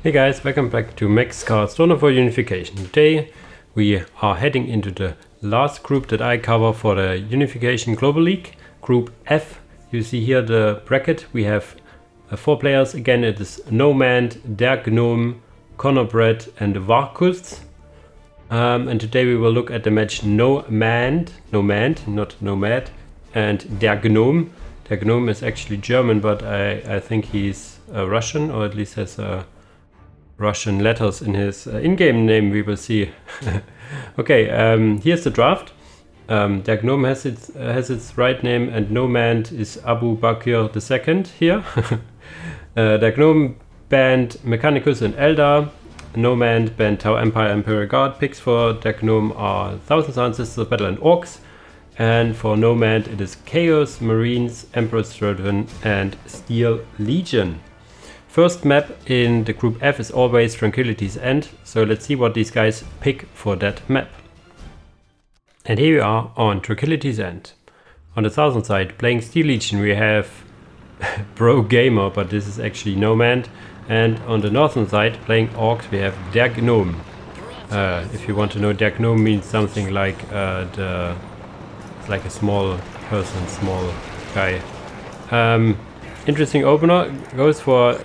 Hey guys, welcome back to Max Soulstorm for Unification. Today we are heading into the last group that I cover for the Unification Global League, Group F. You see here the bracket. We have 4 players. Again, it is NoMand, Gnome, Connorbred and Varkus. And today we will look at the match NoMand, not Nomad, and Gnome. Gnome is actually German, but I think he's Russian, or at least has Russian letters in his in-game name. We will see. Okay, here's the draft. Gnome has its right name, and NoMand is Abu Bakr II here. Gnome banned Mechanicus and Eldar. NoMand banned Tau Empire and Imperial Guard. Picks for Gnome are Thousand Suns, Sisters of Battle and Orcs. And for NoMand it is Chaos, Marines, Emperor's Children and Steel Legion. First map in the Group F is always Tranquility's End, so let's see what these guys pick for that map. And here we are on Tranquility's End. On the southern side, playing Steel Legion, we have Bro Gamer, but this is actually NoMand. And on the northern side, playing Orcs, we have Gnome. If you want to know, Gnome means something like it's like a small person, small guy. Interesting opener, goes for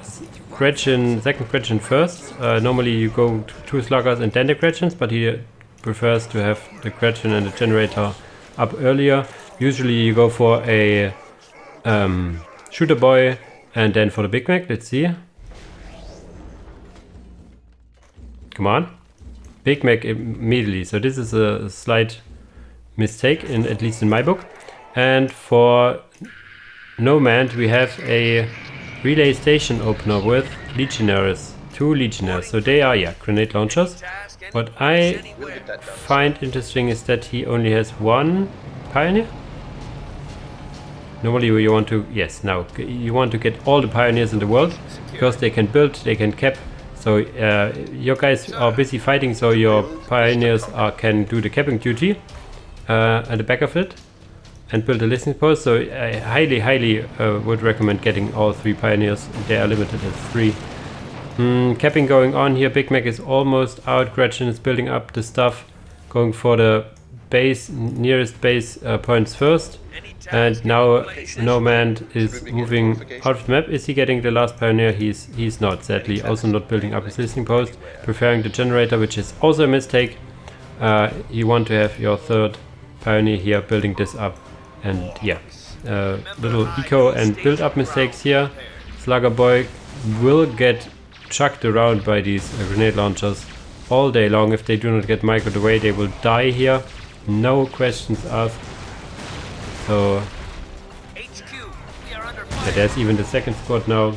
second Gretchen first. Normally you go 2 sluggers and then the Gretchens, but he prefers to have the Gretchen and the generator up earlier. Usually you go for a shooter boy and then for the Big Mac. Let's see. Come on. Big Mac immediately. So this is a slight mistake, at least in my book. And for NoMand we have a relay station opener with legionaries, 2 legionaries. So they are grenade launchers. What I find interesting is that he only has 1 pioneer. Normally you want to, you want to get all the pioneers in the world, because they can build, they can cap. So your guys are busy fighting, so your pioneers can do the capping duty at the back of it and build a listening post. So I highly would recommend getting all 3 pioneers. They are limited at 3. Capping going on here. Big Mac is almost out. Gretchen is building up the stuff, going for the nearest base points first. And now NoMand is moving out of the map. Is he getting the last pioneer? He's not, sadly. Also not building up his listening post, preferring the generator, which is also a mistake. You want to have your 3rd pioneer here building this up. And little eco and build up mistakes here. Slugger Boy will get chucked around by these grenade launchers all day long. If they do not get microed away, they will die here. No questions asked. So there's even the 2nd squad now.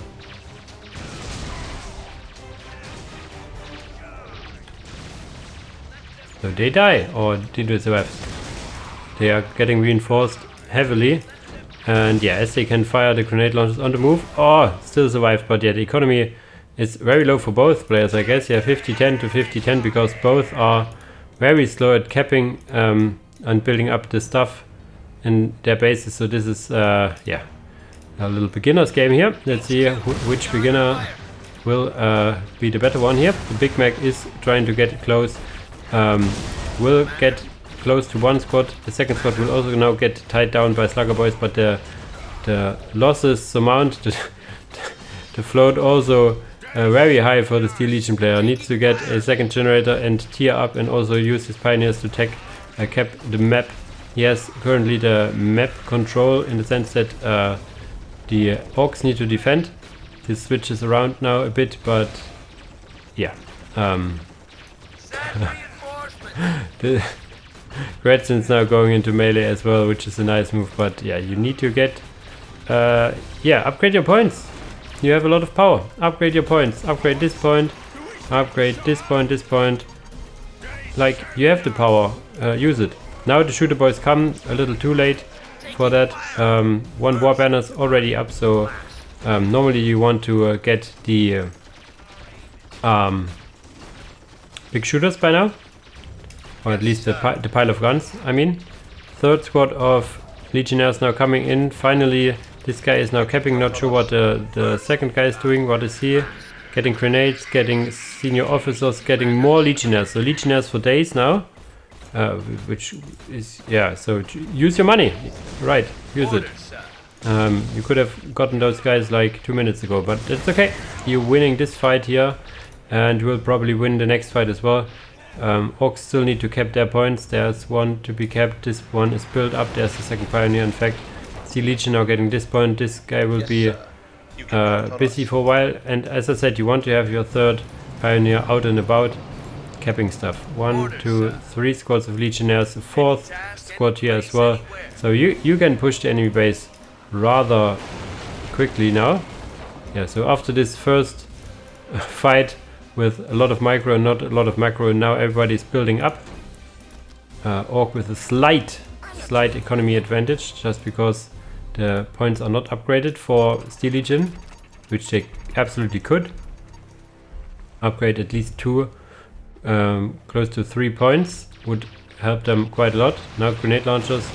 So they die, or did they survive? They are getting reinforced heavily, and as they can fire the grenade launchers on the move. Oh, still survived, but the economy is very low for both players, I guess. 50-10 to 50-10, because both are very slow at capping and building up the stuff in their bases. So this is a little beginner's game here. Let's see which beginner will be the better one here. The Big Mac is trying to get close, will get close to 1 squad. The 2nd squad will also now get tied down by Slugger Boys, but the losses surmount the float also very high for the Steel Legion player. Needs to get a 2nd generator and tier up, and also use his pioneers to cap the map. He has currently the map control, in the sense that the Orcs need to defend. This switches around now a bit, but the Gretchen's now going into melee as well, which is a nice move. But you need to get upgrade your points. You have a lot of power. Upgrade your points. Upgrade this point. Upgrade this point. Like, you have the power. Use it. Now the shooter boys come a little too late for that. 1 war banner's already up, so normally you want to get the big shooters by now, or at least the pile of guns. I mean, 3rd squad of legionnaires now coming in. Finally, this guy is now capping. Not sure what the 2nd guy is doing. What is he? getting grenades, getting senior officers, getting more legionnaires. So legionnaires for days now, which is, yeah, so use your money, right, use it. You could have gotten those guys like 2 minutes ago, but it's okay. You're winning this fight here, and will probably win the next fight as well. Orcs still need to cap their points. There's one to be capped. This one is built up. There's the second pioneer, in fact. Sea Legion now getting this point. This guy will be busy for a while. And as I said, you want to have your third pioneer out and about, capping stuff. 1, 2, 3 squads of legionnaires. A fourth squad here as well. So you can push the enemy base rather quickly now. Yeah, so after this first fight with a lot of micro and not a lot of macro, and now everybody's building up. Orc with a slight economy advantage, just because the points are not upgraded for Steel Legion, which they absolutely could. Upgrade at least 2, close to 3 points would help them quite a lot. Now grenade launchers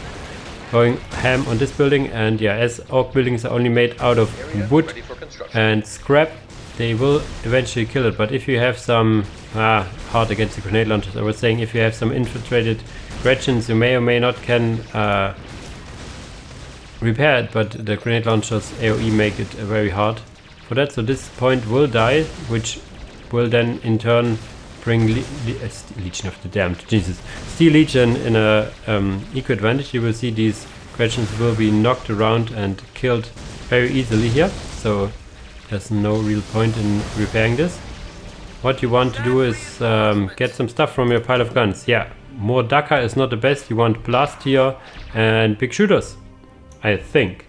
going ham on this building, and yeah, as orc buildings are only made out of wood and scrap, they will eventually kill it. But if you have some hard against the grenade launchers, I was saying, if you have some infiltrated Gretchens, you may or may not can repair it, but the grenade launchers AoE make it very hard for that. So this point will die, which will then in turn bring Legion of the Damned, Jesus, Steel Legion in a eco advantage. You will see these Gretchens will be knocked around and killed very easily here. So there's no real point in repairing this. What you want to do is get some stuff from your pile of guns. Yeah, more Dakar is not the best. You want blast here and big shooters, I think.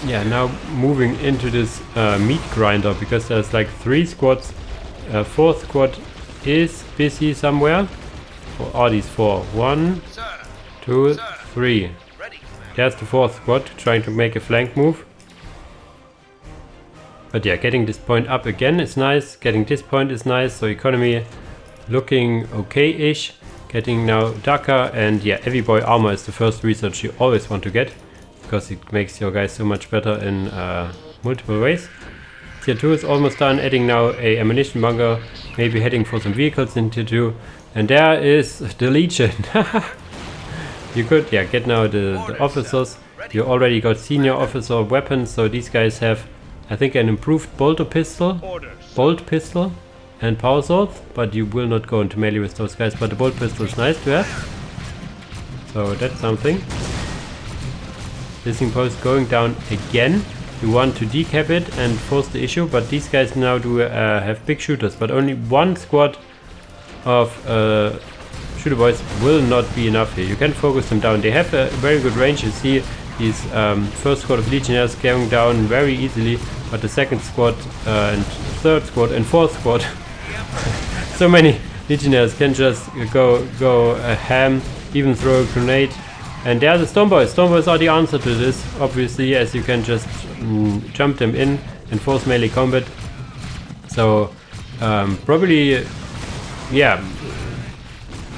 Yeah, now moving into this meat grinder, because there's like 3 squads. 4th squad is busy somewhere. Or are these 4? 1, 2, 3. There's the 4th squad trying to make a flank move. But yeah, getting this point up again is nice. Getting this point is nice. So economy looking okay-ish. Getting now Dakar, and yeah, heavy boy armor is the first research you always want to get, because it makes your guys so much better in multiple ways. Tier 2 is almost done. Adding now a ammunition bunker. Maybe heading for some vehicles in Tier 2. And there is the Legion. You could, yeah, get now the officers. You already got senior officer weapons, so these guys have, I think, an improved bolt pistol, and power sword, but you will not go into melee with those guys. But the bolt pistol is nice to have, so that's something. Listening post going down again. You want to decap it and force the issue, but these guys now do have big shooters, but only 1 squad of shooter boys will not be enough here. You can focus them down. They have a very good range. You see these 1st squad of legionnaires going down very easily, but the 2nd squad and 3rd squad and 4th squad, so many legionnaires can just go ham, even throw a grenade. And there are the Storm Boys. Storm Boys are the answer to this, obviously, as you can just jump them in and force melee combat. So probably, yeah,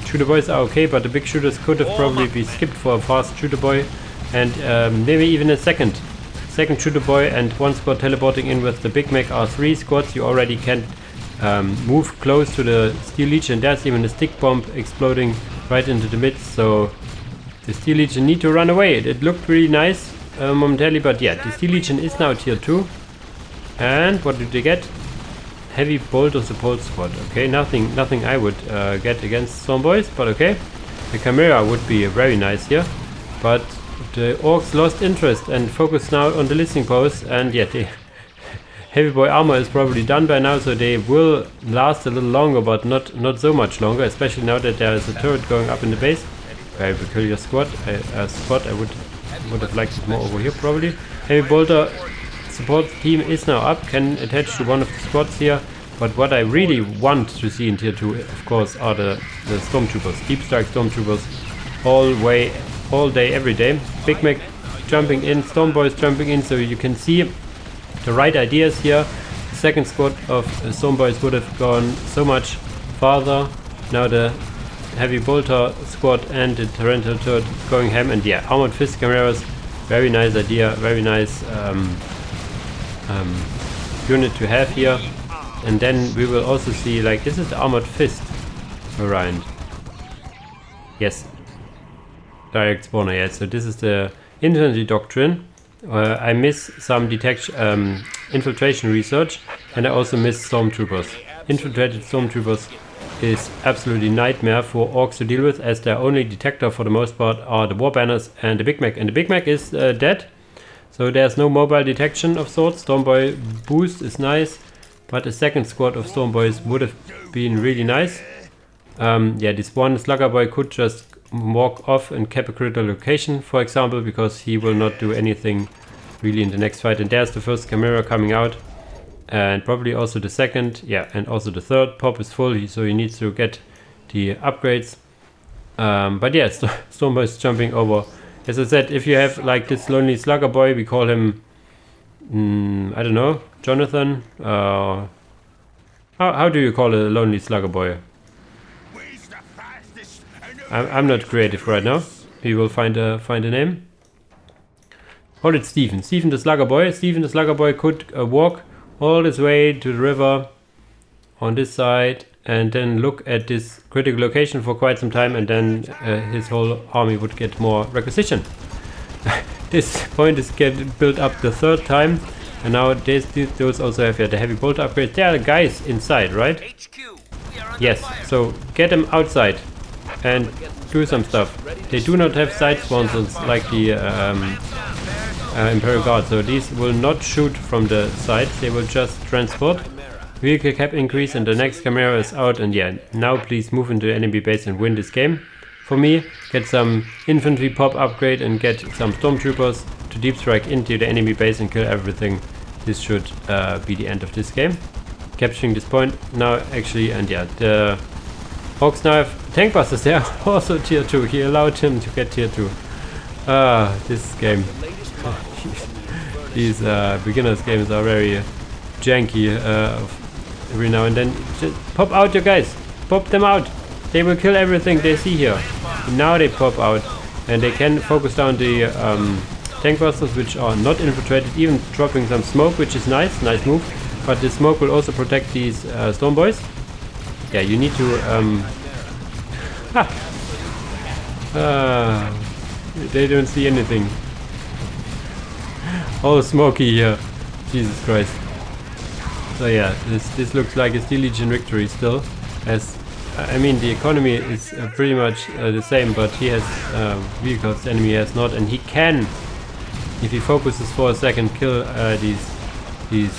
shooter boys are okay, but the big shooters could have probably been skipped for a fast shooter boy, and maybe even a second shooter boy, and 1 squad teleporting in with the Big Mac are 3 squads. You already can move close to the Steel Legion. There's even a stick bomb exploding right into the midst, so the Steel Legion need to run away. It looked really nice momentarily, but yeah, the Steel Legion is now tier 2. And what did they get? Heavy Bolter Support Squad. Okay, nothing I would get against Storm Boys, but okay. The Chimera would be very nice here, but the Orcs lost interest and focus now on the listening post, and yeah, the Heavy Boy armor is probably done by now, so they will last a little longer, but not so much longer, especially now that there is a turret going up in the base. Very peculiar squad. I would have liked it more over here probably. Heavy Bolter support team is now up, can attach to one of the squads here, but what I really want to see in tier 2, of course, are the Stormtroopers. Deep Strike Stormtroopers all day, every day. Big Mac jumping in, Storm Boys jumping in, so you can see the right ideas here. The 2nd squad of Storm Boys would have gone so much farther. Now the Heavy Bolter squad and the Torrential turret going ham, and yeah, Armored Fist Chimeras, very nice idea, very nice unit to have here. And then we will also see, like, this is the Armored Fist variant. Yes. Direct spawner, yes. So this is the infantry doctrine. I miss some detection, infiltration research, and I also miss stormtroopers. Infiltrated stormtroopers is absolutely nightmare for orcs to deal with, as their only detector for the most part are the war banners and the Big Mac. And the Big Mac is dead, so there's no mobile detection of sorts. Stormboy boost is nice, but a second squad of Stormboys would have been really nice. Yeah, this one Slugger Boy could just walk off and cap a critical location, for example, because he will not do anything really in the next fight. And there's the first Chimera coming out, and probably also the second, yeah, and also the third. Pop is full, so he needs to get the upgrades. But yeah, Stormboy is jumping over. As I said, if you have like this lonely Slugger Boy, we call him, I don't know, Jonathan. How do you call a lonely Slugger Boy? I'm not creative right now. We will find a name. Call it Stephen. Stephen the Slugger Boy. Stephen the Slugger Boy could walk all this way to the river on this side and then look at this critical location for quite some time, and then his whole army would get more requisition. This point is getting built up the third time, and now those also have the heavy bolt upgrades. There are guys inside, right? Yes, so get them outside and do some stuff. They do not have side sponsors like the Imperial Guard, so these will not shoot from the sides, they will just transport. Vehicle cap increase, and the next Chimera is out, and yeah, now please move into the enemy base and win this game. For me, get some infantry pop upgrade and get some stormtroopers to deep strike into the enemy base and kill everything. This should be the end of this game. Capturing this point now actually, and yeah, the Orcs now have tank busters. They are also tier 2. He allowed him to get tier 2. This game. These beginners games are very janky every now and then. Just pop out your guys. Pop them out. They will kill everything they see here. Now they pop out and they can focus down the tank busters, which are not infiltrated, even dropping some smoke, which is nice. Nice move. But the smoke will also protect these storm boys. Yeah, you need to they don't see anything. All smoky here. Jesus Christ. So yeah, this looks like a Steel Legion victory still. As I mean, the economy is pretty much the same, but he has vehicles the enemy has not, and he can, if he focuses for a second, kill these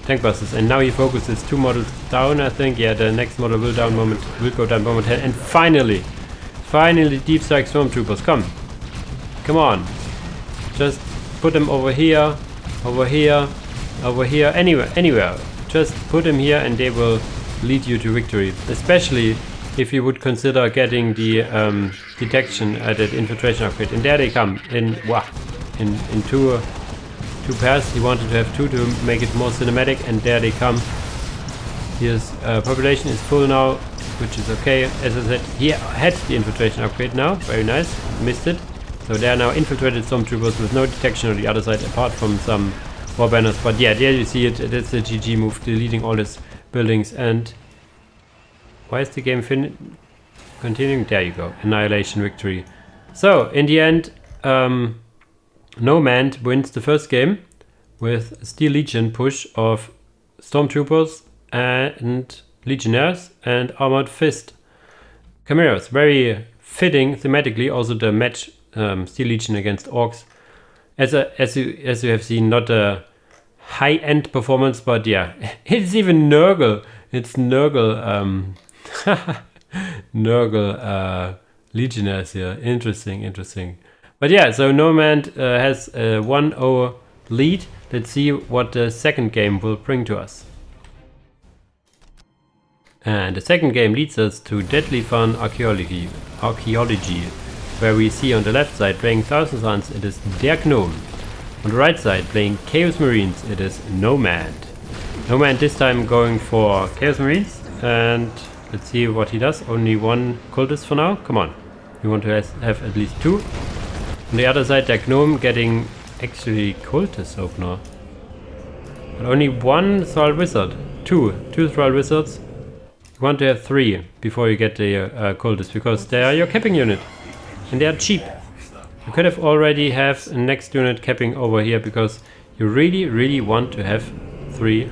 tank busters. And now he focuses 2 models down, I think. Yeah, the next model will go down momentarily. And finally deep strike stormtroopers. Come on, just put them over here, anywhere. Just put them here and they will lead you to victory. Especially if you would consider getting the detection at the infiltration upgrade. And there they come in two pairs. He wanted to have 2 to make it more cinematic, and there they come. His population is full now, which is okay. As I said, he had the infiltration upgrade now. Very nice. Missed it. So there are now infiltrated stormtroopers with no detection on the other side, apart from some war banners. But yeah, there you see it. That's the GG move, deleting all these buildings. And why is the game continuing? There you go. Annihilation victory. So in the end, NoMand wins the first game with Steel Legion push of stormtroopers and legionnaires and armored fist chimeras. Very fitting thematically. Also the match Steel Legion against orcs. As you have seen, not a high-end performance, but yeah, it's even Nurgle. It's Nurgle Nurgle legionnaires here. Interesting. But yeah, so NoMand has a 1-0 lead. Let's see what the second game will bring to us. And the second game leads us to deadly fun Archeology, where we see on the left side playing Thousand Suns, it is Der Gnome. On the right side playing Chaos Marines, it is NoMand. NoMand this time going for Chaos Marines, and let's see what he does. Only 1 cultist for now. Come on, we want to have at least 2. On the other side, Der Gnome getting actually cultist opener. But only one Thrall Wizard. Two Thrall Wizards. You want to have 3 before you get the cultists, because they are your capping unit. And they are cheap. You could have already have a next unit capping over here, because you really want to have 3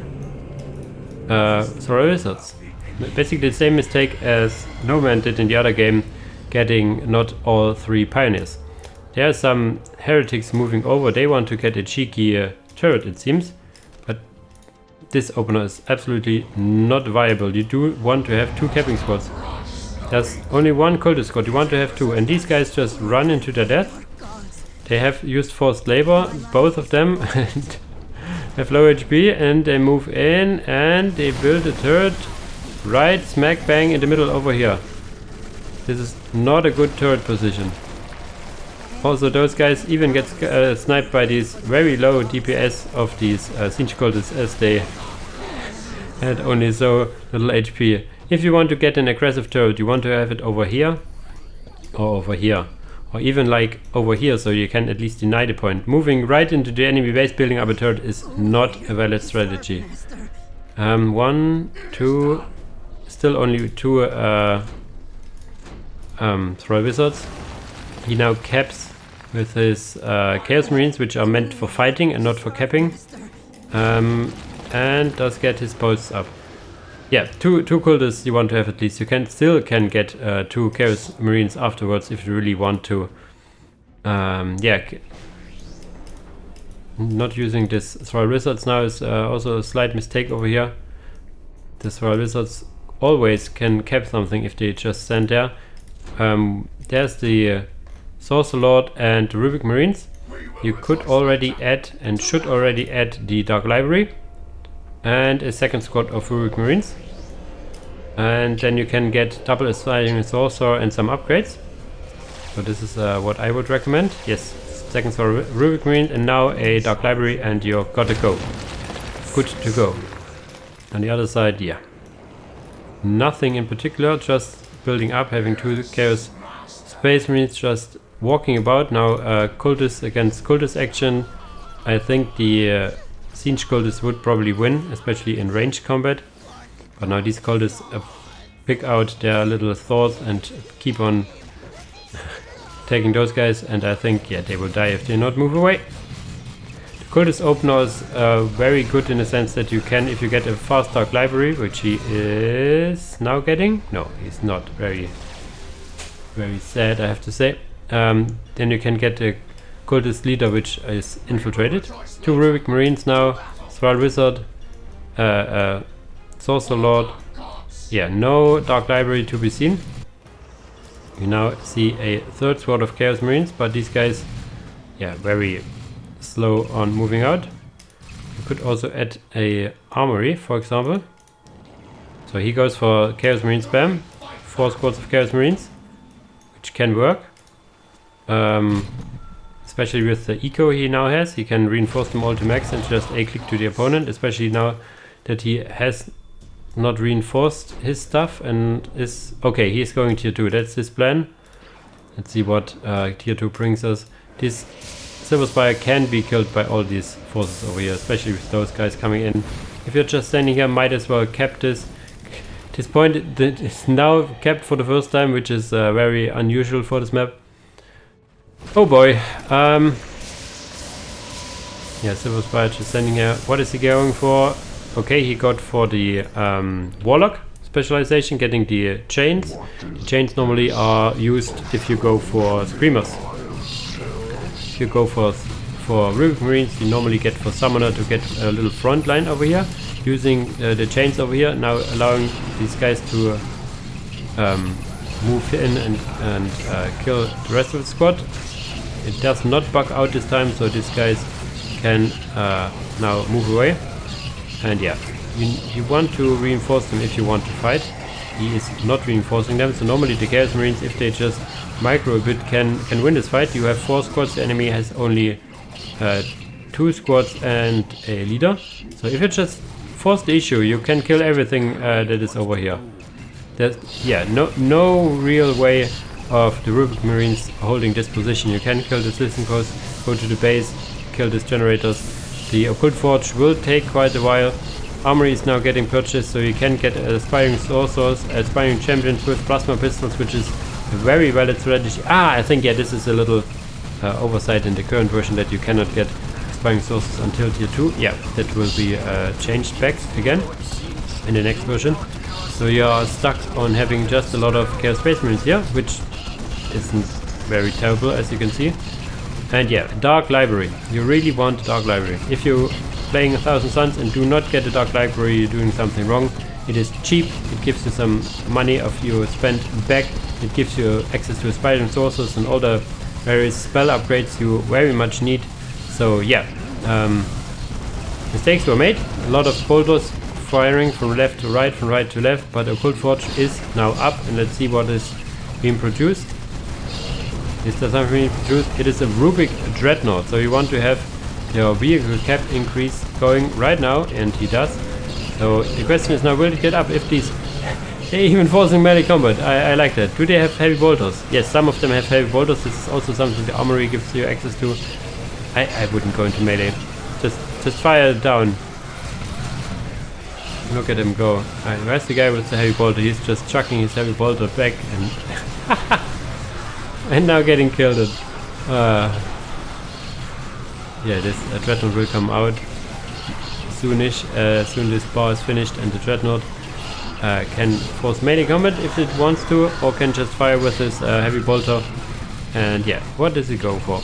Thrall Wizards. Basically the same mistake as NoMand did in the other game, getting not all 3 pioneers. There are some heretics moving over. They want to get a cheeky turret, it seems. But this opener is absolutely not viable. You do want to have 2 capping squads. There's only 1 cultist squad. You want to have 2. And these guys just run into their death. They have used forced labor, both of them, and have low HP. And they move in and they build a turret right smack bang in the middle over here. This is not a good turret position. Also, those guys even get sniped by these very low DPS of these siege cultists, as they had only so little HP. If you want to get an aggressive turret, you want to have it over here or over here, or even like over here, so you can at least deny the point. Moving right into the enemy base, building up a turret is not a valid strategy. 1, 2, still only 2 Thrall Wizards. He now caps with his Chaos Marines, which are meant for fighting and not for capping, and does get his posts up. Yeah, two cultists you want to have at least. You still can get 2 Chaos Marines afterwards if you really want to. Yeah, not using this Thrall Wizards now is also a slight mistake over here. The Thrall Wizards always can cap something if they just stand there. There's the Sorcerer Lord and the Rubik Marines. You could already add and should already add the Dark Library and a second squad of Rubik Marines. And then you can get double assigning Sorcerer and some upgrades. So this is what I would recommend. Yes, second squad Rubik Marine and now a Dark Library and you're got to go. Good to go. On the other side, yeah. Nothing in particular, just building up, having 2 Chaos Space Marines just walking about. Now cultists against cultist action. I think the siege cultists would probably win, especially in range combat. But now these cultists pick out their little thoughts and keep on taking those guys, and I think, yeah, they will die if they not move away. The cultist opener is very good in the sense that you can, if you get a fast Dark Library, which he is now getting. No, he's not. Very sad, I have to say. Then you can get a cultist leader which is infiltrated. 2 Rubik Marines now, Thrall Wizard, Sorcerer Lord. Yeah, no Dark Library to be seen. You now see a 3rd squad of Chaos Marines, but these guys, yeah, very slow on moving out. You could also add a armory, for example. So he goes for Chaos Marine spam, 4 squads of Chaos Marines, which can work. Especially with the eco he now has, he can reinforce them all to max and just A-click to the opponent, especially now that he has not reinforced his stuff and is... Okay, he's going tier 2, that's his plan. Let's see what tier 2 brings us. This Silver Spire can be killed by all these forces over here, especially with those guys coming in. If you're just standing here, might as well cap this. This point is now capped for the first time, which is very unusual for this map. Oh boy. Yeah, Silver Spire just standing here. What is he going for? Okay, he got for the Warlock specialization, getting the chains. The chains normally are used if you go for Screamers. If you go for Rubik Marines, you normally get for Summoner to get a little front line over here. Using the chains over here, now allowing these guys to move in and kill the rest of the squad. It does not bug out this time, so these guys can now move away. And yeah, you want to reinforce them if you want to fight. He is not reinforcing them, so normally the Chaos Marines, if they just micro a bit, can win this fight. You have 4 squads, the enemy has only 2 squads and a leader. So if you just force the issue, you can kill everything that is over here. There's, yeah, no real way of the Rubik Marines holding this position. You can kill the citizen post, go to the base, kill these generators. The Occult Forge will take quite a while. Armory is now getting purchased, so you can get aspiring sorcerers, aspiring champions with plasma pistols, which is a very valid strategy. I think this is a little oversight in the current version that you cannot get aspiring sorcerers until tier 2. Yeah, that will be changed back again in the next version. So you are stuck on having just a lot of Chaos Space Marines here, which isn't very terrible, as you can see. And yeah, Dark Library. You really want Dark Library. If you're playing 1000 Suns and do not get a Dark Library, you're doing something wrong. It is cheap, it gives you some money of you spent back, it gives you access to aspiring sources and all the various spell upgrades you very much need. So yeah, mistakes were made, a lot of bolters firing from left to right, from right to left, but Occult Forge is now up, and let's see what is being produced. Is there something being produced? It is a Rubik Dreadnought, so you want to have your vehicle cap increased going right now, and he does. So the question is now, will it get up if these... They're even forcing melee combat. I like that. Do they have heavy bolters? Yes, some of them have heavy bolters. This is also something the armory gives you access to. I wouldn't go into melee. Just fire down. Look at him go. Where's the guy with the heavy bolter? He's just chucking his heavy bolter back and... and now getting killed. Yeah, this Dreadnought will come out soonish. Soon this bar is finished, and the Dreadnought can force melee combat if it wants to, or can just fire with his heavy bolter. And yeah, what does he go for?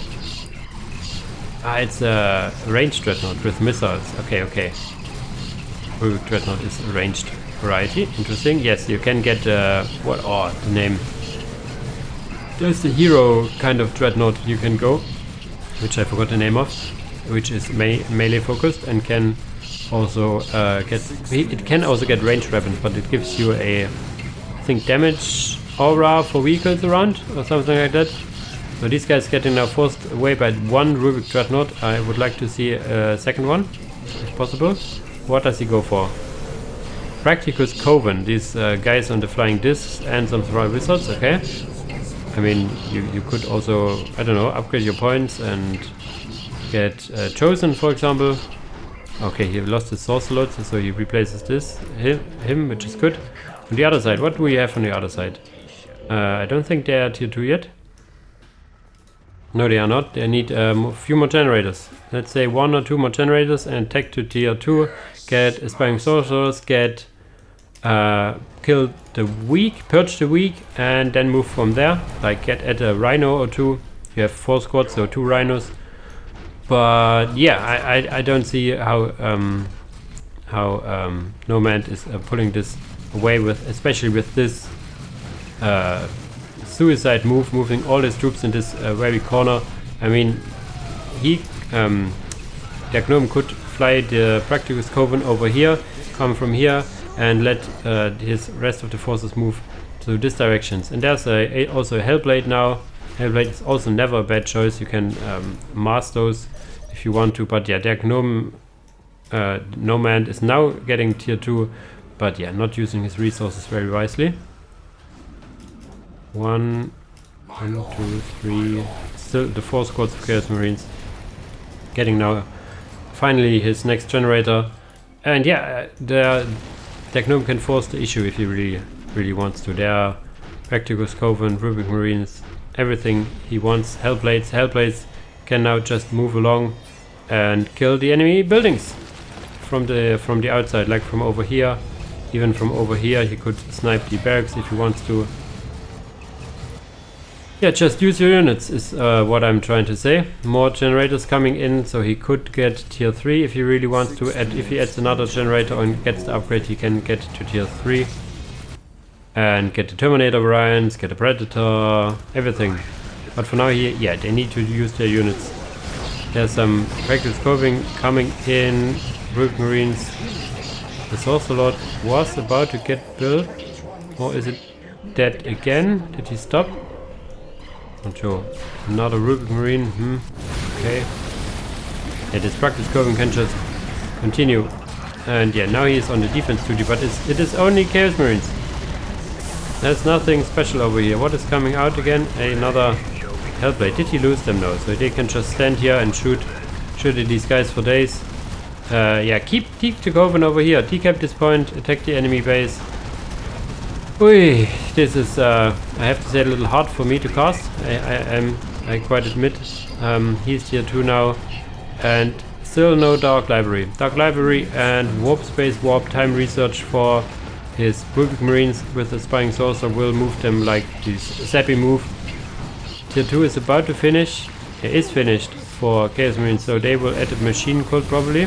It's a ranged Dreadnought with missiles. Okay. Rubik Dreadnought is a ranged variety. Interesting. Yes, you can get the name. There's the hero kind of Dreadnought you can go, which I forgot the name of, which is melee focused and can also it can also get ranged weapons, but it gives you a, I think, damage aura for vehicles around or something like that. So these guys getting now forced away by one Rubik Dreadnought. I would like to see a second one, if possible. What does he go for? Practicus Coven, these guys on the flying discs and some throwing wizards, okay. I mean, you could also, I don't know, upgrade your points and get chosen, for example. Okay, he lost his sorcerer, so he replaces him, which is good. On the other side, what do we have on the other side? I don't think they are tier 2 yet. No, they are not. They need a few more generators. Let's say 1 or 2 more generators and tech to tier 2. Get aspiring sorcerers, get kill the weak, purge the weak, and then move from there. Like get at a rhino or 2. You have 4 squads, so 2 rhinos. But yeah, I don't see how NoMand is pulling this away with, especially with this suicide move, moving all his troops in this very corner. I mean, der Gnome could fly the Practicus Coven over here, come from here, and let his rest of the forces move to this directions. And there's also a Hellblade now. Hellblade is also never a bad choice. You can mass those if you want to, but yeah, der Gnome NoMand is now getting tier 2, but yeah, not using his resources very wisely. 1, 2, 3. Still the 4 squads of Chaos Marines. Getting now finally his next generator. And yeah, the Gnome can force the issue if he really wants to. There are Practicus Coven, Rubik Marines, everything he wants. Hellblades. Hellblades can now just move along and kill the enemy buildings from the outside, like from over here. Even from over here he could snipe the barracks if he wants to. Yeah, just use your units is what I'm trying to say. More generators coming in, so he could get tier 3 if he really wants to. If he adds another generator and gets the upgrade, he can get to tier 3. And get the Terminator variants, get the Predator, everything. But for now, they need to use their units. There's some Practice Coven coming in, Rubik Marines. The Sorcerer was about to get built. Or is it dead again? Did he stop? Not sure. Another Rubik Marine. Okay. Yeah, this Practice Coven can just continue. And yeah, now he's on the defense duty, but it is only Chaos Marines. There's nothing special over here. What is coming out again? Another Hellblade. Did he lose them? No. So they can just stand here and shoot at these guys for days. Yeah, keep the Coven over here. Decap this point, attack the enemy base. Ui, this is, I have to say, a little hard for me to cast. I quite admit. He's tier 2 now, and still no Dark Library. Dark Library and Warp Space Warp Time Research for his Rubik Marines with the Spying Saucer will move them like this Zappy move. Tier 2 is about to finish. It is finished for Chaos Marines, so they will add a Machine Cult probably.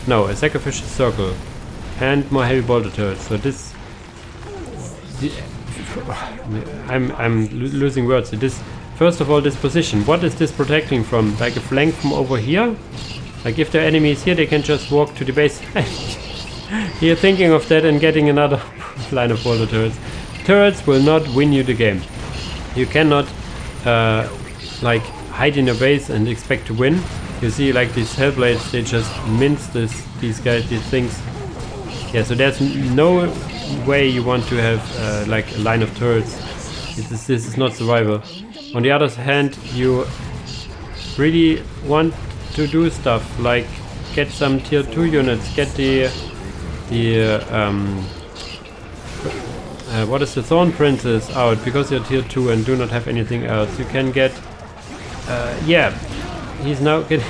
No, a Sacrificial Circle. And more Heavy Bolter turrets. So this... I'm losing words. So this, first of all, this position. What is this protecting from? Like a flank from over here? Like if there are enemies here, they can just walk to the base. You're thinking of that and getting another line of bolter turrets. Turrets will not win you the game. You cannot like hide in your base and expect to win. You see, like these Hellblades, they just mince these guys, these things. Yeah, so there's no way you want to have like a line of turrets. This is not survival. On the other hand, you really want to do stuff like get some tier 2 units, get the what is the Thorn Princess out because you're tier 2 and do not have anything else. You can get yeah, he's now getting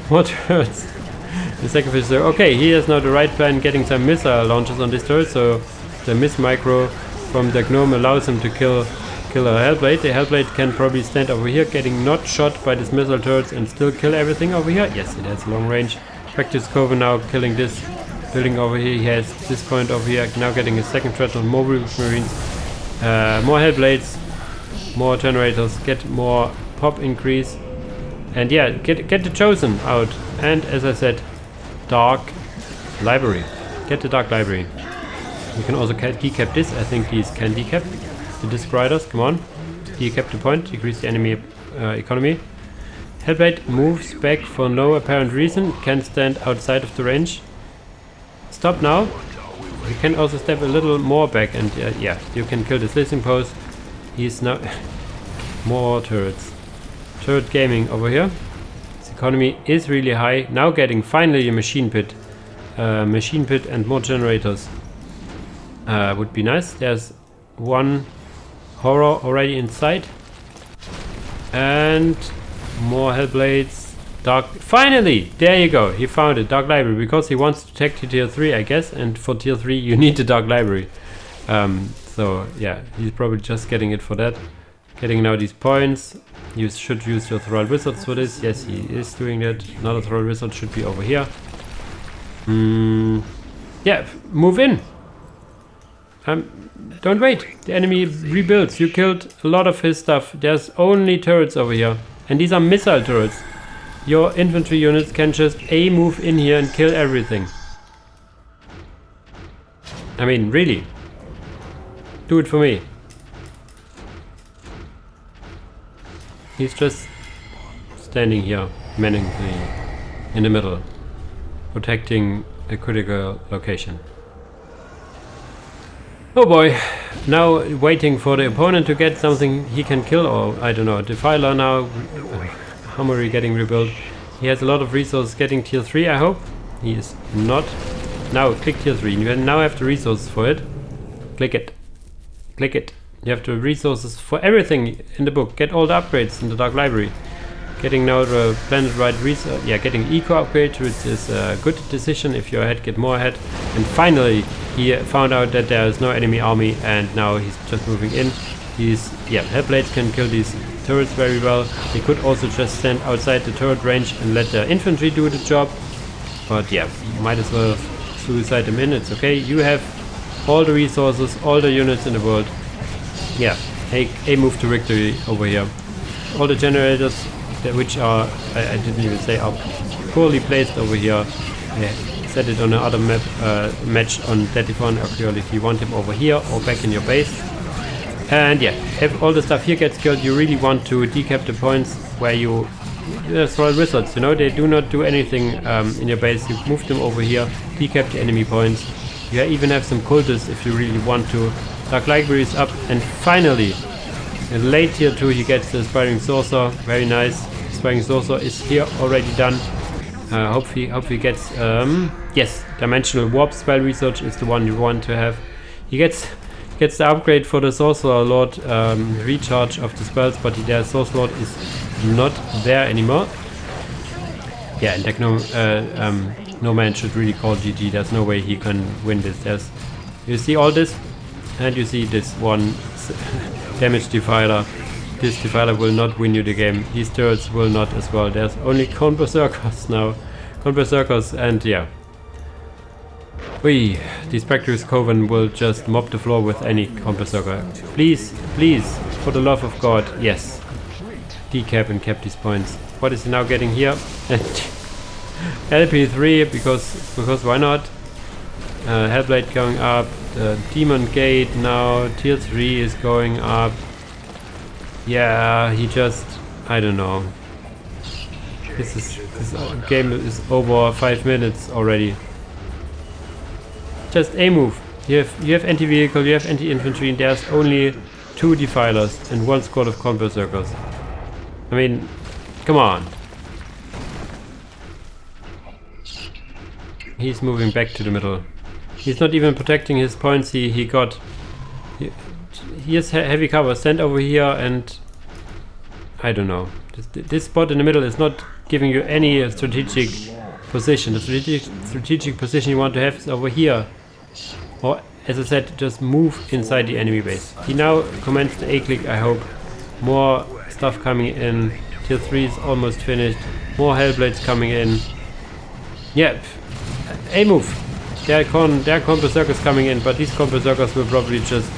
more turrets. The sacrifice. Okay, he has now the right plan, getting some missile launchers on this turret, so the miss micro from the gnome allows him to kill a Hellblade. The Hellblade can probably stand over here, getting not shot by this missile turrets and still kill everything over here. Yes, it has long range. Practice Coven now killing this building over here. He has this point over here, now getting a second threat on more Marines. More Hellblades, more generators, get more pop increase. And yeah, get the Chosen out. And as I said, Dark Library. Get the Dark Library. You can also decap this. I think these can decap. The Disc Riders, come on. Decap the point, decrease the enemy economy. Hellblade moves back for no apparent reason. Can stand outside of the range. Stop now. You can also step a little more back and yeah, you can kill this listening post. He's now... more turrets. Turret gaming over here. His economy is really high. Now getting finally a machine pit. Machine pit and more generators. Would be nice. There's one horror already inside. And more Hellblades. Dark. Finally! There you go. He found it. Dark Library. Because he wants to tech to tier 3, I guess. And for tier 3 you need the Dark Library. So yeah, he's probably just getting it for that. Getting now these points. You should use your Thrall Wizards for this. Yes, he is doing that. Another Thrall Wizard should be over here. Yeah, move in. Don't wait. The enemy rebuilds. You killed a lot of his stuff. There's only turrets over here. And these are missile turrets. Your infantry units can just move in here and kill everything. I mean, really. Do it for me. He's just standing here, manning in the middle, protecting a critical location. Oh boy, now waiting for the opponent to get something he can kill, or I don't know, Defiler now, Armory getting rebuilt. He has a lot of resources getting tier 3, I hope. He is not. Now click tier 3, you now have the resources for it. Click it. Click it. You have the resources for everything in the book. Get all the upgrades in the Dark Library. Getting now the planet-wide research. Yeah, getting eco upgrade, which is a good decision if you're ahead, get more ahead. And finally, he found out that there is no enemy army, and now he's just moving in. Hellblades can kill these turrets very well. They could also just stand outside the turret range and let the infantry do the job. But yeah, you might as well suicide them in. It's okay. You have all the resources, all the units in the world. Yeah, a move to victory over here. All the generators, which are, I didn't even say, are poorly placed over here. I set it on another map, match on Deathify and Archeology. You want him over here or back in your base. And yeah, if all the stuff here gets killed, you really want to decap the points where you... Thrall Wizards, you know, they do not do anything in your base. You move them over here, decap the enemy points. You even have some cultists if you really want to. Dark Library is up, and finally, in late tier 2 he gets the Aspiring Sorcerer. Very nice. Aspiring Sorcerer is here already done. Hope he gets yes, dimensional warp spell research is the one you want to have. He gets the upgrade for the Sorcerer Lord recharge of the spells, but their Sorcerer Lord is not there anymore. Yeah, and NoMand should really call GG. There's no way he can win this. You see all this, and you see this one damage defiler. This defiler will not win you the game. These turrets will not as well. There's only Corn Berserkers now. Corn Berserkers, and yeah. Whee! The Spectre's Coven will just mop the floor with any Corn Berserker. Please, please, for the love of God, yes. Decap and cap these points. What is he now getting here? LP3, because why not? Hellblade going up. The Demon Gate now. Tier 3 is going up. Yeah, he just... I don't know. This game is over 5 minutes already. Just a move. You have anti-vehicle, you have anti-infantry, and there's only 2 defilers and 1 squad of Corn Berserkers. I mean, come on. He's moving back to the middle. He's not even protecting his points he got. He has heavy cover. Stand over here and... I don't know. This spot in the middle is not giving you any strategic position. The strategic position you want to have is over here. Or, as I said, just move inside the enemy base. He now commenced the A-click, I hope. More stuff coming in. Tier 3 is almost finished. More Hellblades coming in. Yeah, A move. There are Corn Berserkers coming in, but these Corn Berserkers will probably just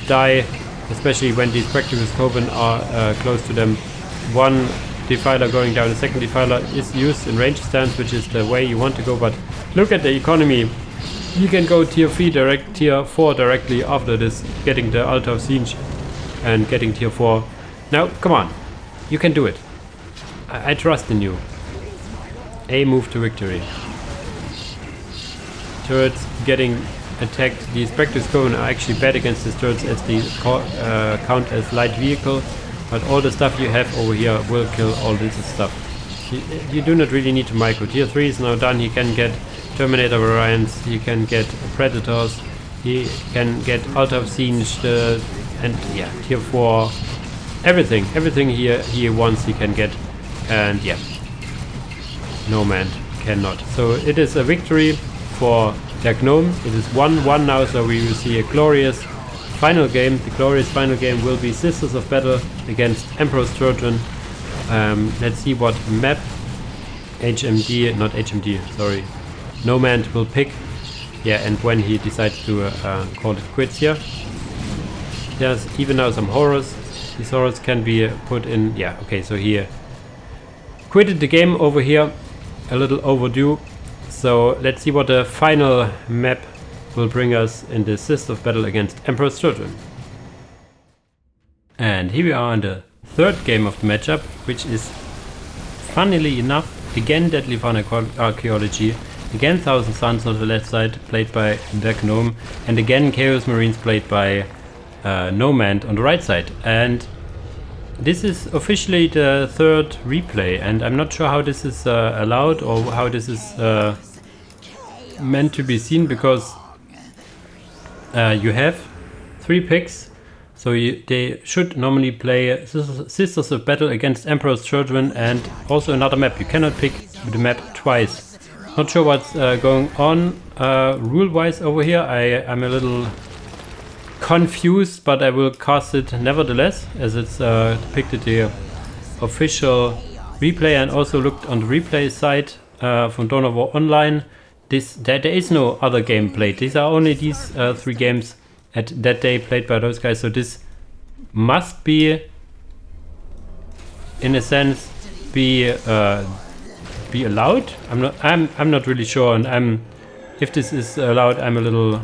die, especially when these Practicus Coven are close to them. One defiler going down, the second defiler is used in range stance, which is the way you want to go, but look at the economy. You can go tier 4 directly after this, getting the Altar of Siege and getting tier 4. Now, come on. You can do it. I trust in you. A move to victory. Turrets getting attacked. These Practice Coven are actually bad against these turrets as they count as light vehicle, but all the stuff you have over here will kill all this stuff. You do not really need to micro. Tier 3 is now done. He can get Terminator variants, he can get Predators, he can get Altar of Siege, and yeah, tier 4. Everything he wants he can get, and yeah, NoMand cannot. So it is a victory for their gnome. It is 1-1 now, so we will see a glorious final game. The glorious final game will be Sisters of Battle against Emperor's Trojan. Let's see what map NoMand will pick. Yeah, and when he decides to call it quits here. There's even now some horrors. These horrors can be put in. Yeah, okay, so he quitted the game over here. A little overdue. So let's see what the final map will bring us in the Sisters of Battle against Emperor's Trojan. And here we are in the third game of the matchup, which is, funnily enough, again Deadly Fun Archeology, again Thousand Suns on the left side, played by the Gnome, and again Chaos Marines, played by NoMand on the right side. And this is officially the third replay, and I'm not sure how this is allowed or how this is meant to be seen, because you have 3 picks, so they should normally play Sisters of Battle against Emperor's Children and also another map. You cannot pick the map twice. Not sure what's going on rule-wise over here. I'm a little confused, but I will cast it nevertheless, as it's depicted the official replay, and also looked on the replay site from Dawn of War Online. There is no other game played. These are only these 3 games at that day played by those guys. So this must be, in a sense, be allowed. I'm not really sure, and if this is allowed, I'm a little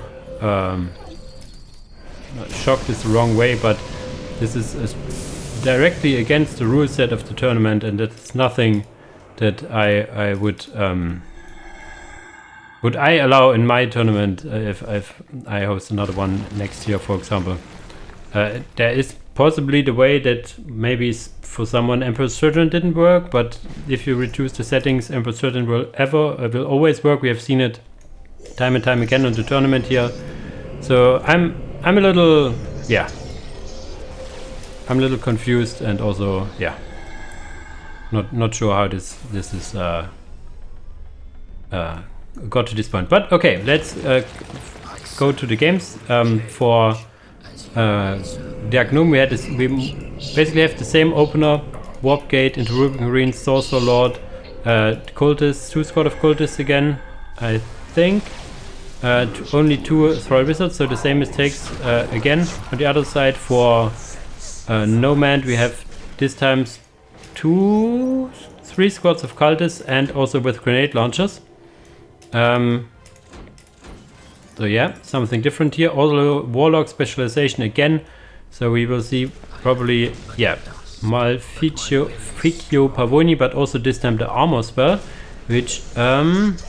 shocked is the wrong way, but this is directly against the rule set of the tournament, and that's nothing that I would I allow in my tournament if I host another one next year, for example. There is possibly the way that maybe for someone Emperor's Children didn't work, but if you reduce the settings, Emperor's Children will always work. We have seen it time and time again on the tournament here. So I'm a little, yeah, I'm a little confused, and also, yeah, not sure how this is got to this point. But okay, let's go to the games. For Dark Gnome, we basically have the same opener: Warp Gate into Rubik Marine, Sorcerer Lord, Cultists, 2 squad of Cultists again, I think. Only 2 Thrall Wizards, so the same mistakes again. On the other side, for NoMand, we have this time 3 squads of Cultists, and also with grenade launchers. So yeah, something different here. Also Warlock specialization again. So we will see probably, yeah, Malficio Pavoni, but also this time the armor spell, which enhance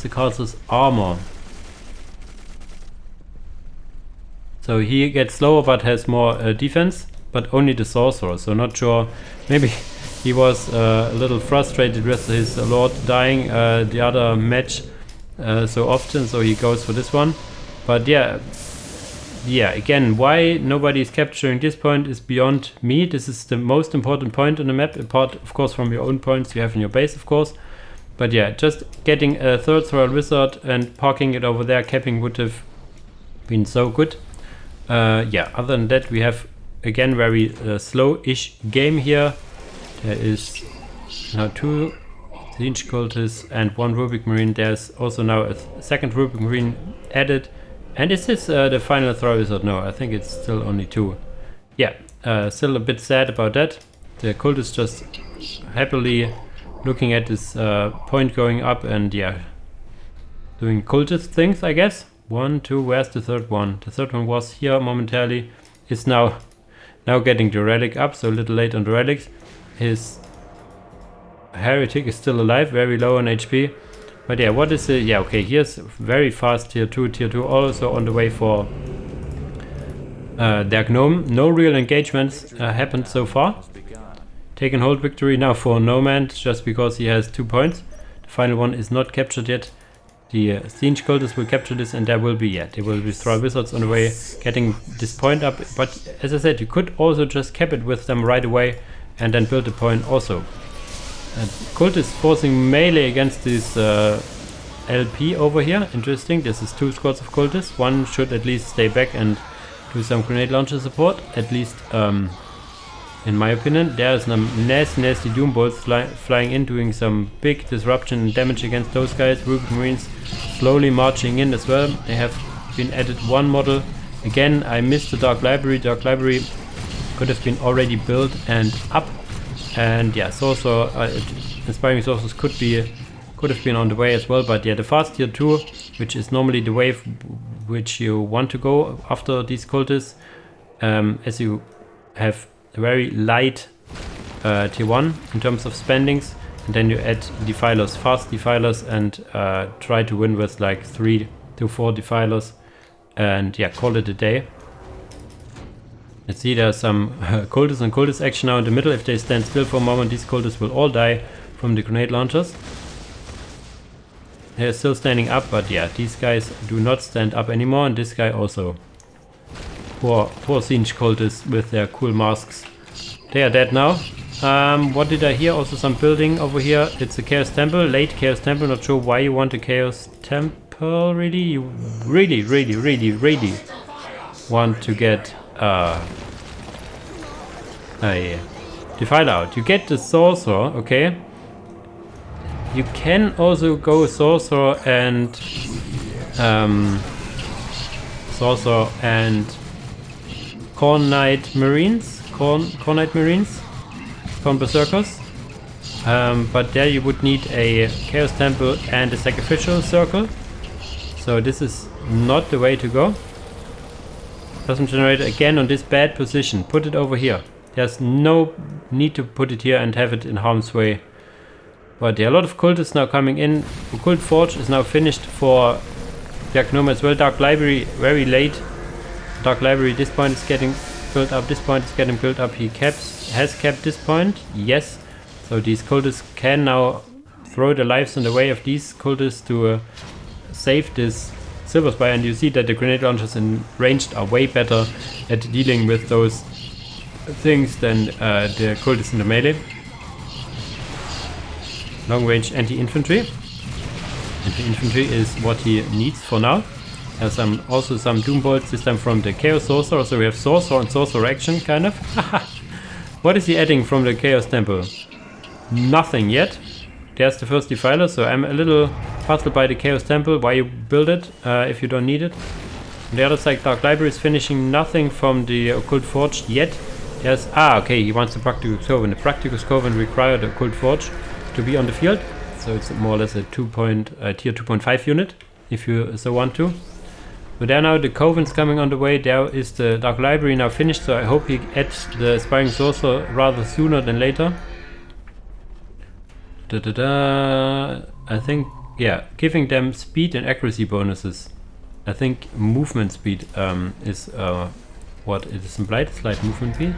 the castle's armor. So he gets slower but has more defense, but only the sorcerer. So not sure, maybe he was a little frustrated with his lord dying the other match so often, so he goes for this one. But yeah, again, why nobody is capturing this point is beyond me. This is the most important point on the map, apart of course from your own points you have in your base, of course. But yeah, just getting a 3rd Thrall Wizard and parking it over there, capping, would have been so good. Yeah, other than that, we have again very slow-ish game here. There is now 2 Siege Cultists and 1 Rubik Marine. There's also now a 2nd Rubik Marine added. And is this the final Thrall Wizard? No, I think it's still only 2. Yeah, still a bit sad about that. The Cultists just happily looking at this point going up, and yeah, doing Cultist things, I guess. 1, 2, where's the 3rd one? The 3rd one was here momentarily. Is now getting the relic up, so a little late on the relics. His heretic is still alive, very low on HP. But yeah, what is it? Yeah, okay, here's very fast tier 2 also on the way for Dark Gnome. No real engagements happened so far. Take and hold victory now for NoMand, just because he has 2 points. The final one is not captured yet. The Siege Cultists will capture this, and there will be Thrall Wizards on the way getting this point up. But as I said, you could also just cap it with them right away and then build a point also. Cultists forcing melee against this LP over here. Interesting. This is 2 squads of Cultists. One should at least stay back and do some grenade launcher support. At least in my opinion. There's some nasty Doom Bolts flying in, doing some big disruption and damage against those guys. Rubik Marines slowly marching in as well. They have been added 1 model. Again, I missed the Dark Library. Dark Library could have been already built and up. And yeah, Inspiring Sorcerers could have been on the way as well. But yeah, the fast tier 2, which is normally the wave which you want to go after these cultists, as you have a very light tier 1 in terms of spendings, and then you add defilers, fast defilers, and try to win with like 3 to 4 defilers, and yeah, call it a day. Let's see, there's some cultists and cultist action now in the middle. If they stand still for a moment, these cultists will all die from the grenade launchers. They're still standing up, but yeah, these guys do not stand up anymore, and this guy also. Poor Siege cultists with their cool masks. They are dead now. What did I hear? Also some building over here. It's a Chaos Temple, late Chaos Temple. Not sure why you want a Chaos Temple, really. You really want to get a Defiler out. You get the Sorcerer, okay. You can also go Sorcerer and Corn Knight Marines, Corn Berserkers. But there you would need a Chaos Temple and a Sacrificial Circle. So this is not the way to go. Plasma Generator again on this bad position. Put it over here. There's no need to put it here and have it in harm's way. But there are a lot of cultists now coming in. Occult Forge is now finished for Dark Gnome as well. Dark Library very late. Dark Library, this point is getting built up, this point is getting built up. He has kept this point, yes. So these cultists can now throw their lives in the way of these cultists to save this Silver Spire, and you see that the grenade launchers in ranged are way better at dealing with those things than the cultists in the melee. Long range anti-infantry. Anti-infantry is what he needs for now. There's also some Doom Bolts, this time from the Chaos Sorcerer, so we have Sorcerer and Sorcerer action, kind of. What is he adding from the Chaos Temple? Nothing yet. There's the first Defiler, so I'm a little puzzled by the Chaos Temple, why you build it if you don't need it. On the other side, Dark Library is finishing nothing from the Occult Forge yet. There's, okay, he wants the Practicus Coven. The Practicus Coven requires the Occult Forge to be on the field, so it's more or less a tier 2.5 unit, if you so want to. So there now the Coven's coming on the way. There is the Dark Library now finished, so I hope he adds the Aspiring Sorcerer rather sooner than later. I think, yeah, giving them speed and accuracy bonuses. I think movement speed is what it is implied, slight movement speed.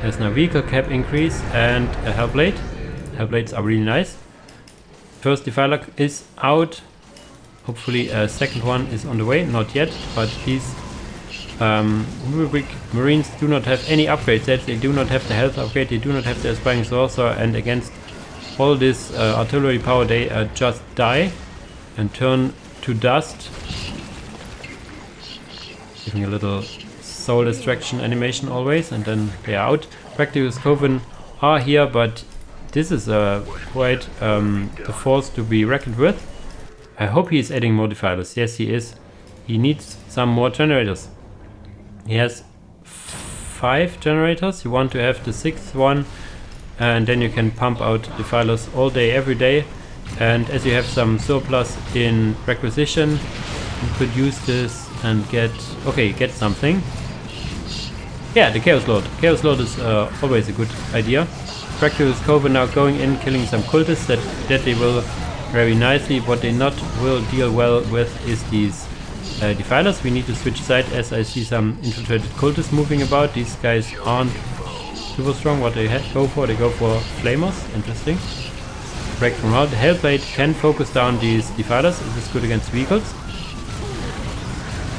There's now vehicle cap increase and a Hellblade. Hellblades are really nice. First Defiler is out. Hopefully a second one is on the way, not yet, but these Rubric Marines do not have any upgrades yet. They do not have the health upgrade, they do not have the Aspiring Sorcerer, and against all this artillery power they just die and turn to dust. Giving a little soul distraction animation always, and then they are out. Practicus Coven are here, but this is quite a force to be reckoned with. I hope he is adding more Defilers. Yes, he is. He needs some more generators. He has 5 generators. You want to have the 6th one, and then you can pump out Defilers all day, every day. And as you have some surplus in requisition, you could use this and get something. Yeah, the Chaos Lord. Chaos Lord is always a good idea. Practicus Coven now going in, killing some cultists that they will very nicely. What they not will deal well with is these Defilers. We need to switch side as I see some infiltrated cultists moving about. These guys aren't super strong. What they go for? They go for Flamers. Interesting. Break from out. The Hellblade can focus down these Defilers. It is good against vehicles.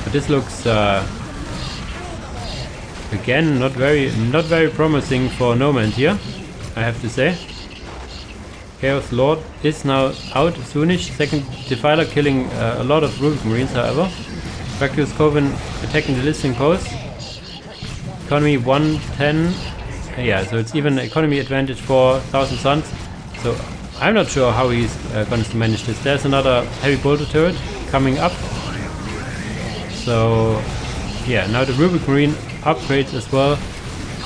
But this looks again not very promising for NoMand here, I have to say. Chaos Lord is now out soonish. Second Defiler killing a lot of Rubric Marines, however. Practicus Coven attacking the listening post. Economy 110. Yeah, so it's even economy advantage for 1000 Suns. So I'm not sure how he's going to manage this. There's another heavy bolter turret coming up. So yeah, now the Rubric Marine upgrades as well.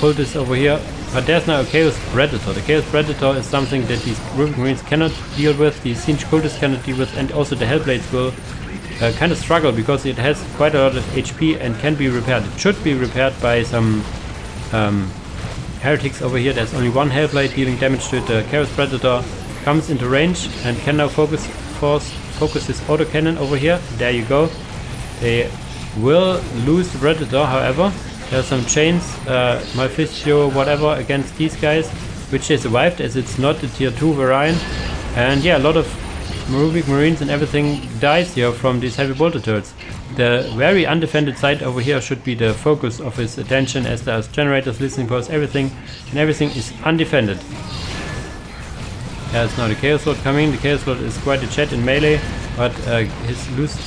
Cultists over here. But there's now a Chaos Predator. The Chaos Predator is something that these Rubric Marines cannot deal with, these Siege Cultists cannot deal with, and also the Hellblades will kind of struggle because it has quite a lot of HP and can be repaired. It should be repaired by some heretics over here. There's only one Hellblade dealing damage to it. The Chaos Predator comes into range and can now focus his autocannon over here. There you go. They will lose the Predator, however. There's some chains, Malficio, whatever, against these guys, which they survived as it's not the tier 2 variant. And yeah, a lot of Rubric Marines and everything dies here from these heavy bolter turrets. The very undefended side over here should be the focus of his attention, as there's generators, listening posts, everything is undefended. There's now the Chaos Lord coming. The Chaos Lord is quite a chat in melee, but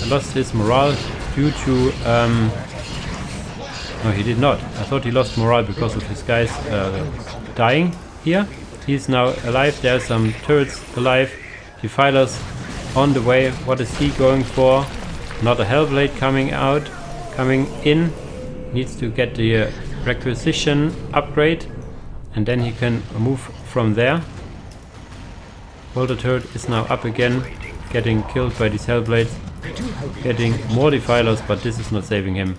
lost his morale due to... no, he did not. I thought he lost morale because of his guys dying here. He's now alive. There's some turrets alive. Defilers on the way. What is he going for? Not a Hellblade coming in. Needs to get the requisition upgrade, and then he can move from there. Bolter turret is now up again, getting killed by these Hellblades. Getting more Defilers, but this is not saving him.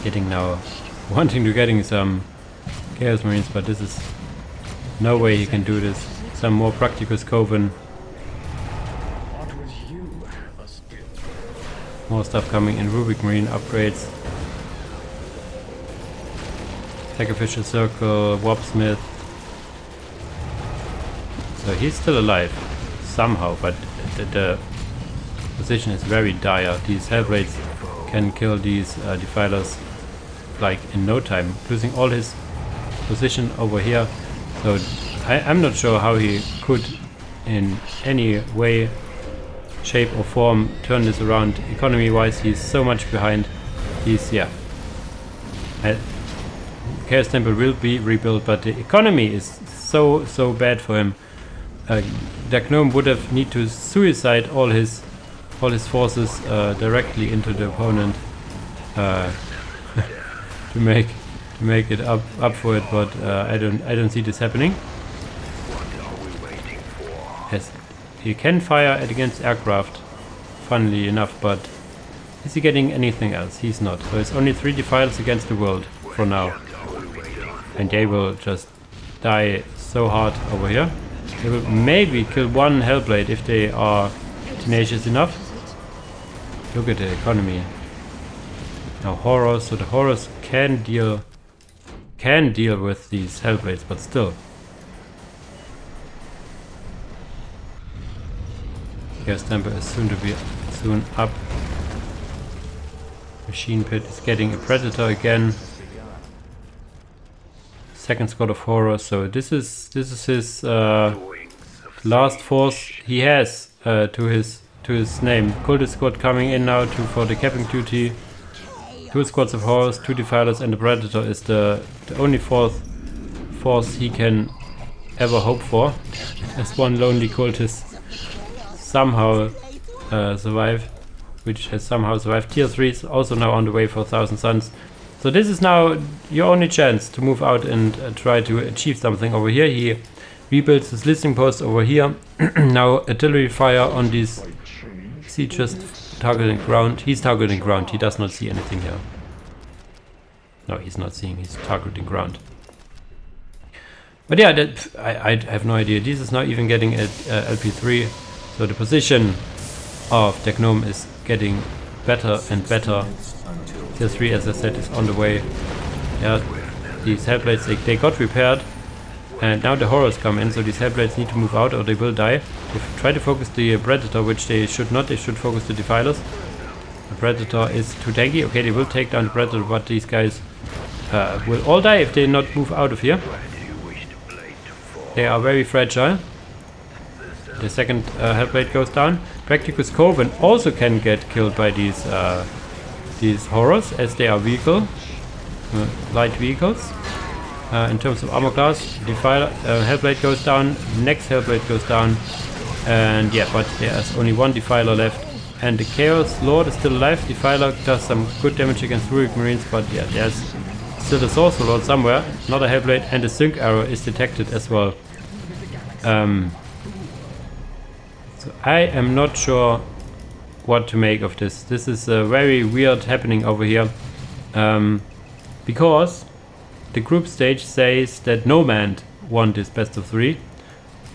Getting some Chaos Marines, but this is No way he can do this. Some more Practicus Coven. More stuff coming in. Rubik Marine upgrades. Sacrificial Circle, Warpsmith. So he's still alive. Somehow, but the position is very dire. These Hellblades can kill these Defilers like in no time. Losing all his position over here. So I'm not sure how he could in any way, shape or form turn this around. Economy wise he's so much behind. He's Chaos Temple will be rebuilt, but the economy is so bad for him. The Gnome would have need to suicide all his forces directly into the opponent to make it up for it, but I don't see this happening. Yes, he can fire against aircraft, funnily enough, but is he getting anything else? He's not. So it's only 3 Defiles against the world for now, and they will just die so hard over here. They will maybe kill 1 Hellblade if they are tenacious enough. Look at the economy. Now Horrors, so the Horrors can deal with these Hellblades, but still. Chaos Temple is soon up. Machine Pit is getting a Predator again. Second squad of Horrors, so this is his last force he has to his name. Cultist squad coming in now for the capping duty. 2 squads of Horrors, 2 Defilers, and the Predator is the only fourth force he can ever hope for. As 1 lonely cultist somehow survive, which has somehow survived. Tier 3 is also now on the way for 1000 Suns. So this is now your only chance to move out and try to achieve something over here. He rebuilds his listening post over here. Now artillery fire on these. Is he just targeting ground? He's targeting ground. He does not see anything here. No, he's not seeing. He's targeting ground. But yeah, I have no idea. This is not even getting at LP3. So the position of the Gnome is getting better and better. Tier 3, as I said, is on the way. Yeah, these Hellblades, they got repaired. And now the Horrors come in, so these Hellblades need to move out or they will die. They try to focus the Predator, which they should not. They should focus the Defilers. The Predator is too tanky. Okay, they will take down the Predator, but these guys will all die if they not move out of here. They are very fragile. The second Hellblade goes down. Practicus Coven also can get killed by these Horrors, as they are light vehicles. In terms of armor class, Hellblade goes down, next Hellblade goes down, and yeah, but there's only 1 Defiler left, and the Chaos Lord is still alive. Defiler does some good damage against Rubik Marines, but yeah, there's still a Sorcerer Lord somewhere, not a Hellblade, and a Sync Arrow is detected as well. So I am not sure what to make of this. This is very weird happening over here, because the group stage says that NoMand won this best of 3,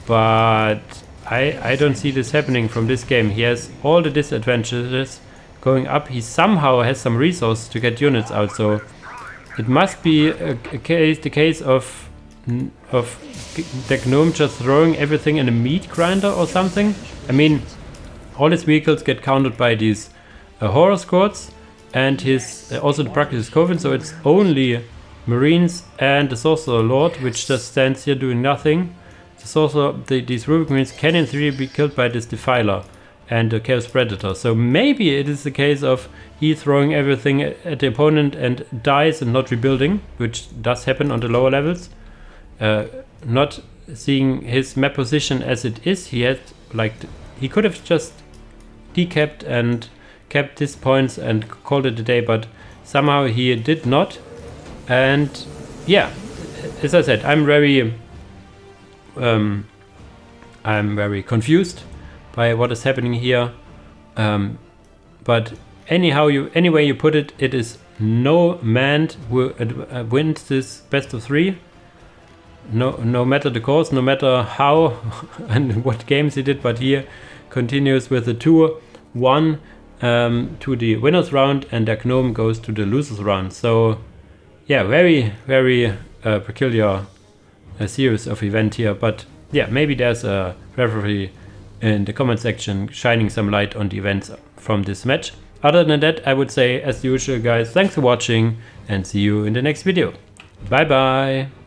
but I don't see this happening from this game. He has all the disadvantages going up. He somehow has some resources to get units out, so it must be the case of the Gnome just throwing everything in a meat grinder or something. I mean, all his vehicles get countered by these Horror squads, and his also the Practicus Coven, so it's only Marines and the Sorcerer Lord, which just stands here doing nothing. The Sorcerer, these Rubik Marines can in theory be killed by this Defiler and the Chaos Predator. So maybe it is the case of he throwing everything at the opponent and dies and not rebuilding, which does happen on the lower levels. Not seeing his map position as it is, he could have just decapped and kept his points and called it a day, but somehow he did not. And yeah, as I said, I'm very confused by what is happening here. But any way you put it is NoMand wins this best of 3. no matter the course, no matter how and what games he did, but here continues with the 2-1 to the winners round, and der Gnome goes to the losers round. So yeah, very peculiar series of event here, but yeah, maybe there's a referee in the comment section shining some light on the events from this match. Other than that, I would say, as usual guys, thanks for watching and see you in the next video. Bye bye.